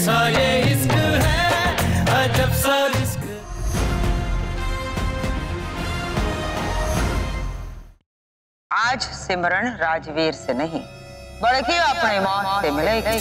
कैसा ये इश्क है, अजब सा इश्क। आज सिमरन राजवीर से नहीं बल्कि अपने मौत से मिलेगी।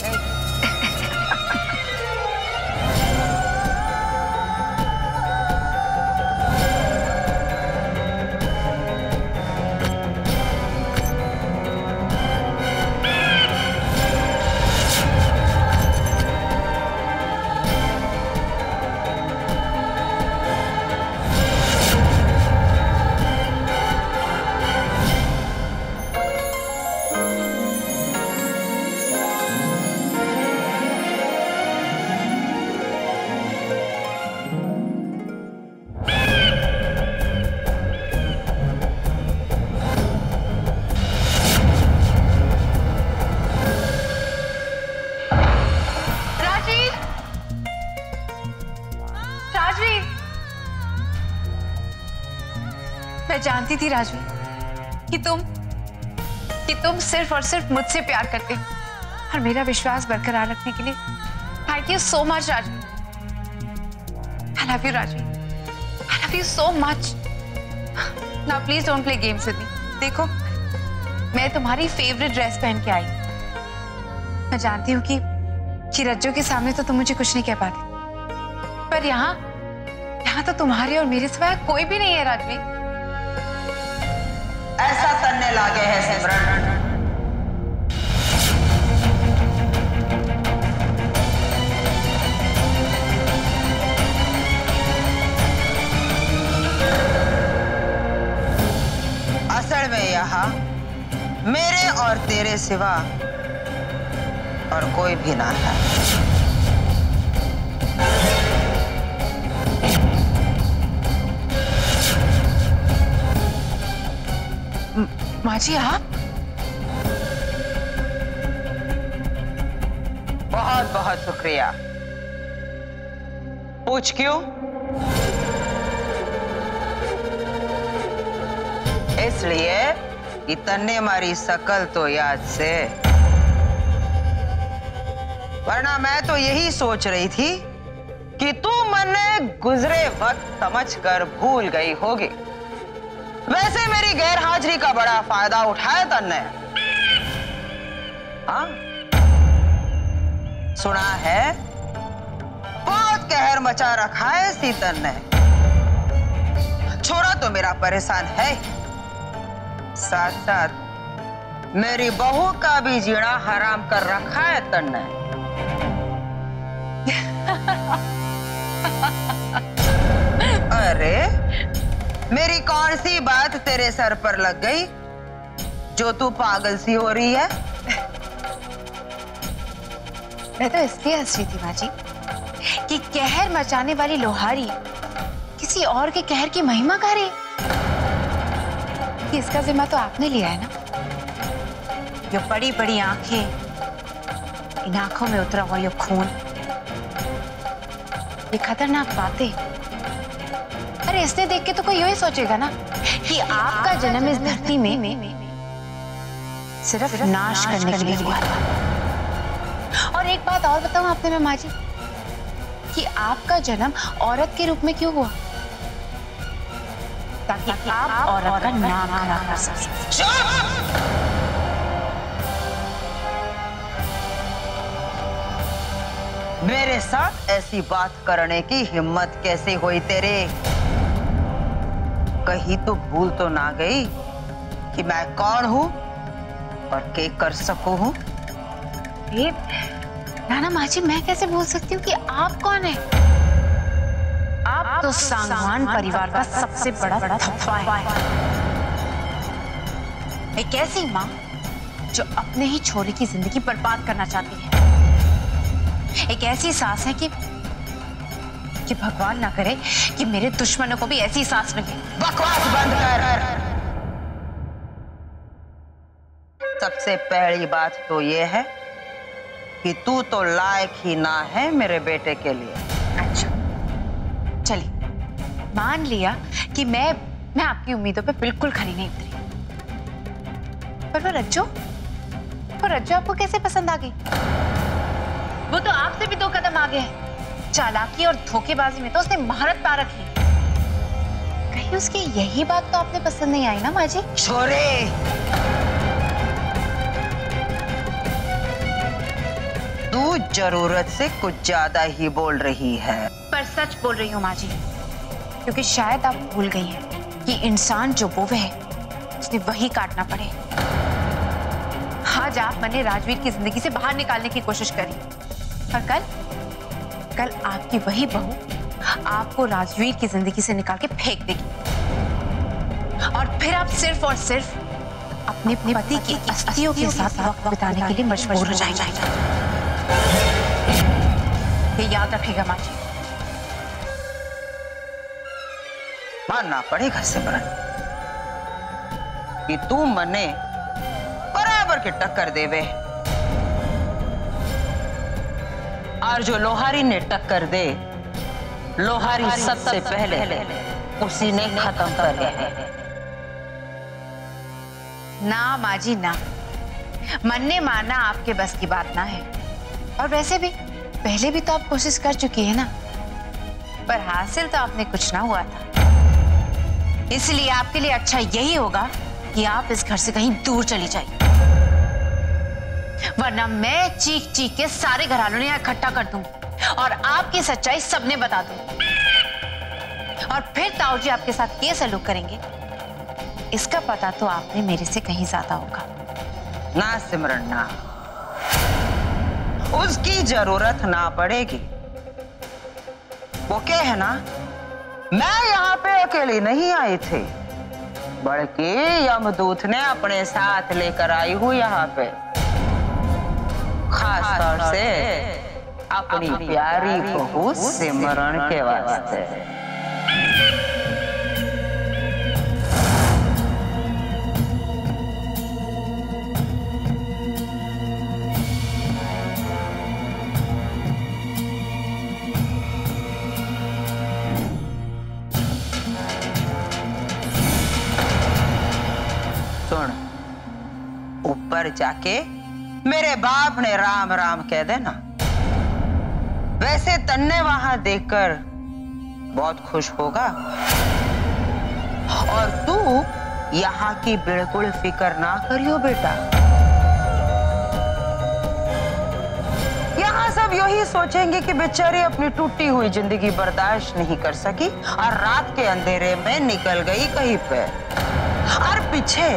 मैं जानती थी राजवीर कि तुम सिर्फ और सिर्फ मुझसे प्यार करते हो, और मेरा विश्वास बरकरार रखने के लिए thank you so much Rajveer. I love you Rajveer, I love you so much. Now please don't play games with me. देखो, मैं तुम्हारी फेवरेट ड्रेस पहन के आई। मैं जानती हूँ कि रज्जो के सामने तो तुम मुझे कुछ नहीं कह पाते, पर यहाँ तो तुम्हारे और मेरे सिवाय कोई भी नहीं है राजवीर। ऐसा करने लागे है सिमरन, असल में यहाँ मेरे और तेरे सिवा और कोई भी ना है। माँ जी, आप? बहुत बहुत शुक्रिया। पूछ क्यों? इसलिए कि तन्ने मारी शकल तो याद से, वरना मैं तो यही सोच रही थी कि तू मैंने गुजरे वक्त समझकर भूल गई होगी। वैसे मेरी गैर हाजिरी का बड़ा फायदा उठाया तन्ने। हाँ, सुना है बहुत कहर मचा रखा है सीतन ने। छोरा तो मेरा परेशान है, साथ साथ मेरी बहू का भी जीना हराम कर रखा है तन्ने। अरे, मेरी कौन सी बात तेरे सर पर लग गई जो तू पागल सी हो रही है? मैं तो इसलिए हंस रही थी माँ जी कि कहर मचाने वाली लोहारी किसी और के कहर की महिमा गा रही। कि इसका जिम्मा तो आपने लिया है ना। ये बड़ी बड़ी आंखें, इन आंखों में उतरा हुआ ये खून, ये खतरनाक बातें। अरे इसने देख के तो कोई यूं ही सोचेगा ना कि आपका जन्म इस धरती में सिर्फ नाश करने के लिए हुआ था। और एक बात और बताऊं आपने मैं माँ जी, कि आपका जन्म औरत के रूप में क्यों हुआ? ताकि आप औरत का नाम खराब कर सकें। मेरे साथ ऐसी बात करने की हिम्मत कैसे हुई तेरे? कहीं तो भूल तो ना गई कि मैं कौन हूं और क्या कर सकूं हूं? ना माँ जी, मैं कैसे भूल सकती हूँ कि आप कौन है? आप तो सांगवान परिवार का सबसे बड़ा धब्बा है। एक ऐसी माँ जो अपने ही छोरे की जिंदगी बर्बाद करना चाहती है। एक ऐसी सास है कि भगवान ना करे कि मेरे दुश्मनों को भी ऐसी सास मिले। बकवास बंद कर। सबसे पहली बात तो ये है कि तू तो लायक ही ना है मेरे बेटे के लिए। अच्छा, चलिए मान लिया कि मैं आपकी उम्मीदों पे बिल्कुल खरी नहीं उतरी, पर वो रज्जो आपको कैसे पसंद आ गई? वो तो आपसे भी 2 कदम आगे है। चालाकी और धोखेबाजी में तो उसने महारत पा रखी। कहीं उसकी यही बात तो आपने पसंद नहीं आई ना माँ जी? छोरे, तू जरूरत से कुछ ज्यादा ही बोल रही है। पर सच बोल रही हूँ माँ जी, क्योंकि शायद आप भूल गई हैं कि इंसान जो बोवे है उसने वही काटना पड़े। आज आप मैंने राजवीर की जिंदगी से बाहर निकालने की कोशिश करी, और कल आपकी वही बहू आपको राजवीर की जिंदगी से निकाल के फेंक देगी, और फिर आप सिर्फ और सिर्फ अपने पति की अस्थियों के साथ वक्त बिताने के लिए मजबूर हो जाएंगे। ये याद रखेगा माँ जी। मानना पड़ेगा सिमरन कि तू मने बराबर के टक्कर देवे, और जो लोहारी ने टक्कर दे, लोहारी सबसे पहले उसी ने खत्म कर दिया है। ना माँ जी ना, मन्ने मारना आपके बस की बात ना है। और वैसे भी पहले भी तो आप कोशिश कर चुकी है ना, पर हासिल तो आपने कुछ ना हुआ था। इसलिए आपके लिए अच्छा यही होगा कि आप इस घर से कहीं दूर चली जाइए, वरना मैं चीख चीख के सारे घरवालों ने इकट्ठा कर दूंगी और आपकी सच्चाई सबने बता दूंगी, और फिर ताऊ जी आपके साथ ये सलूक करेंगे, इसका पता तो आपने मेरे से कहीं ज्यादा होगा। ना सिमरन ना, उसकी जरूरत ना पड़ेगी। वो क्या है ना, मैं यहाँ पे अकेली नहीं आई थी, बल्कि यमदूत ने अपने साथ लेकर आई हूँ यहाँ पे, खास तौर से अपनी प्यारी बहू सिमरन के वास्ते। सुन, ऊपर जाके मेरे बाप ने राम राम कह देना। वैसे तन्ने वहां देखकर बहुत खुश होगा, और तू यहाँ की बिल्कुल फिक्र ना करियो बेटा। यहाँ सब यही सोचेंगे कि बेचारी अपनी टूटी हुई जिंदगी बर्दाश्त नहीं कर सकी और रात के अंधेरे में निकल गई कहीं पे, और पीछे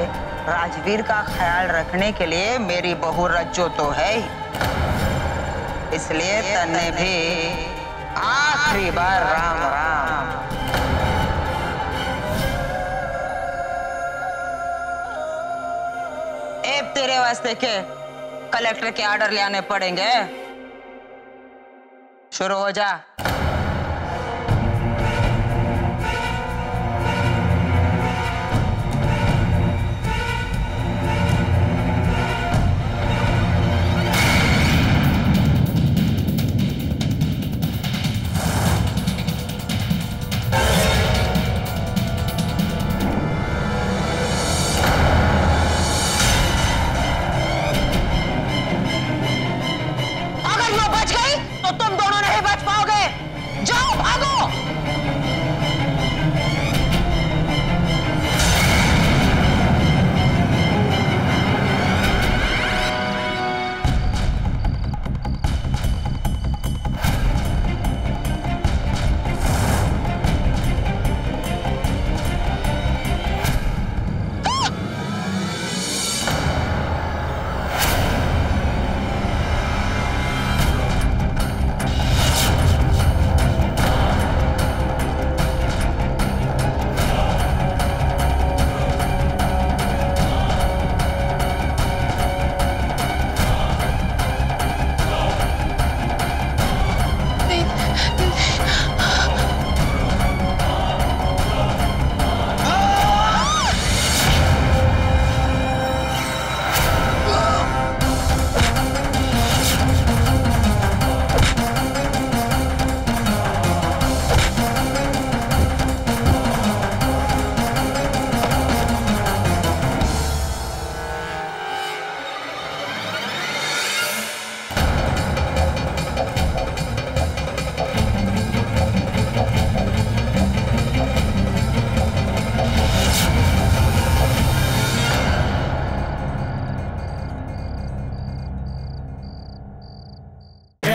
राजवीर का ख्याल रखने के लिए मेरी बहू रज्जो तो है ही। इसलिए तन्ने भी आखिरी बार राम राम। अब तेरे वास्ते के कलेक्टर के ऑर्डर ले आने पड़ेंगे। शुरू हो जा। तो तुम दोनों नहीं बच पाओगे।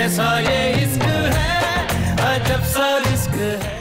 कैसा ये इश्क है, अजब सा रिस्क है।